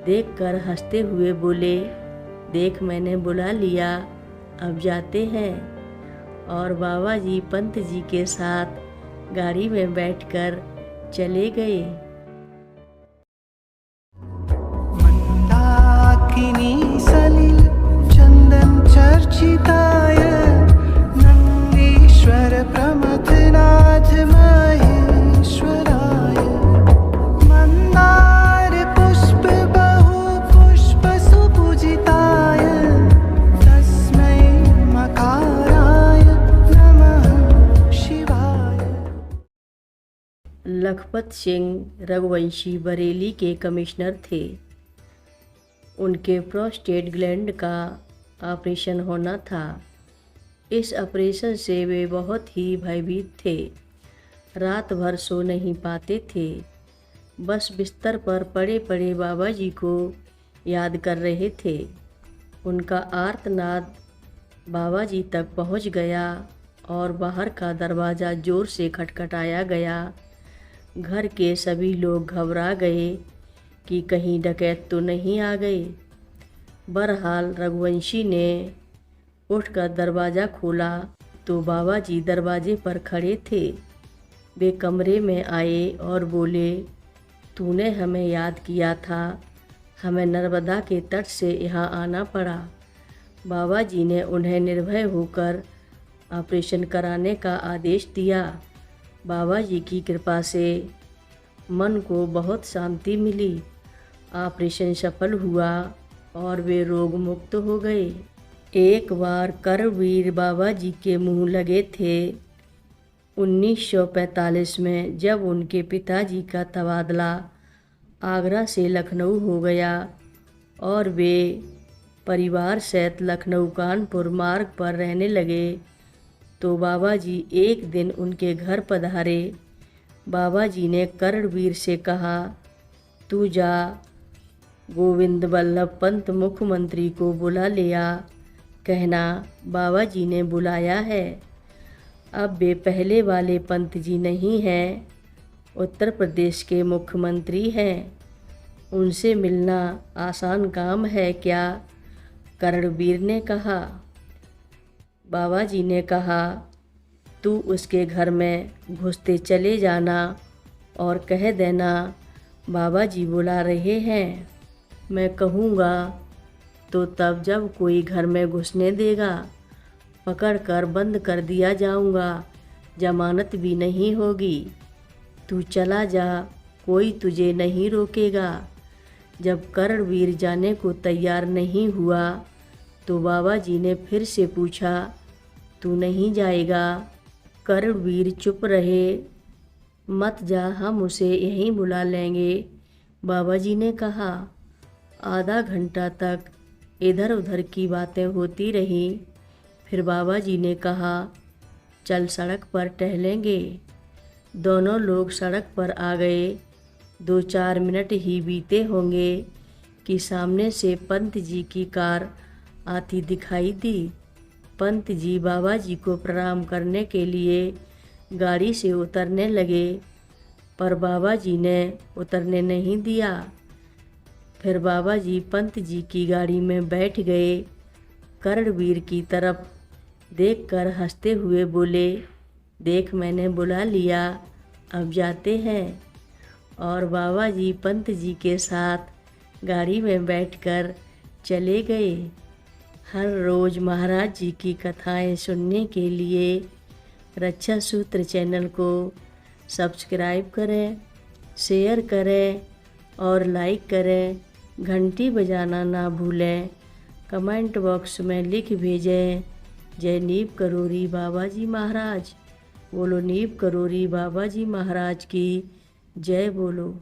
देखकर हंसते हुए बोले, देख मैंने बुला लिया, अब जाते हैं। और बाबा जी पंत जी के साथ गाड़ी में बैठकर चले गए। मंदाकिनी सलिल चंदन चर्चिताय नंदीश्वर प्रमथनाथ महेश्वराय मंदार पुष्प बहु पुष्प सुपूजिताय तस्मै मकाराय नमः शिवाय। लखपत सिंह रघुवंशी बरेली के कमिश्नर थे। उनके प्रोस्टेट ग्लैंड का ऑपरेशन होना था। इस ऑपरेशन से वे बहुत ही भयभीत थे। रात भर सो नहीं पाते थे। बस बिस्तर पर पड़े पड़े बाबा जी को याद कर रहे थे। उनका आर्तनाद बाबा जी तक पहुंच गया और बाहर का दरवाज़ा ज़ोर से खटखटाया गया। घर के सभी लोग घबरा गए कि कहीं डकैत तो नहीं आ गए। बहरहाल रघुवंशी ने उठकर दरवाज़ा खोला तो बाबा जी दरवाजे पर खड़े थे। वे कमरे में आए और बोले, तूने हमें याद किया था, हमें नर्मदा के तट से यहाँ आना पड़ा। बाबा जी ने उन्हें निर्भय होकर ऑपरेशन कराने का आदेश दिया। बाबा जी की कृपा से मन को बहुत शांति मिली। ऑपरेशन सफल हुआ और वे रोग मुक्त हो गए। एक बार करवीर बाबा जी के मुंह लगे थे। 1945 में जब उनके पिताजी का तबादला आगरा से लखनऊ हो गया और वे परिवार सहित लखनऊ कानपुर मार्ग पर रहने लगे, तो बाबा जी एक दिन उनके घर पधारे। बाबा जी ने करणवीर से कहा, तू जा गोविंद बल्लभ पंत मुख्यमंत्री को बुला लिया, कहना बाबा जी ने बुलाया है। अब वे पहले वाले पंत जी नहीं हैं, उत्तर प्रदेश के मुख्यमंत्री हैं। उनसे मिलना आसान काम है क्या? करणवीर ने कहा। बाबा जी ने कहा, तू उसके घर में घुसते चले जाना और कह देना बाबा जी बुला रहे हैं। मैं कहूँगा तो तब जब कोई घर में घुसने देगा, पकड़कर बंद कर दिया जाऊँगा, जमानत भी नहीं होगी। तू चला जा, कोई तुझे नहीं रोकेगा। जब करणवीर जाने को तैयार नहीं हुआ तो बाबा जी ने फिर से पूछा, तू नहीं जाएगा? करणवीर चुप रहे। मत जा, हम उसे यहीं बुला लेंगे, बाबा जी ने कहा। आधा घंटा तक इधर उधर की बातें होती रहीं। फिर बाबा जी ने कहा, चल सड़क पर टहलेंगे। दोनों लोग सड़क पर आ गए। 2-4 मिनट ही बीते होंगे कि सामने से पंत जी की कार आती दिखाई दी। पंत जी बाबा जी को प्रणाम करने के लिए गाड़ी से उतरने लगे, पर बाबा जी ने उतरने नहीं दिया। फिर बाबा जी पंत जी की गाड़ी में बैठ गए। करणवीर की तरफ देखकर हंसते हुए बोले, देख मैंने बुला लिया, अब जाते हैं। और बाबा जी पंत जी के साथ गाड़ी में बैठकर चले गए। हर रोज़ महाराज जी की कथाएं सुनने के लिए रक्षा सूत्र चैनल को सब्सक्राइब करें, शेयर करें और लाइक करें। घंटी बजाना ना भूलें। कमेंट बॉक्स में लिख भेजें, जय नीव करोरी बाबा जी महाराज। बोलो नीव करोरी बाबा जी महाराज की जय बोलो।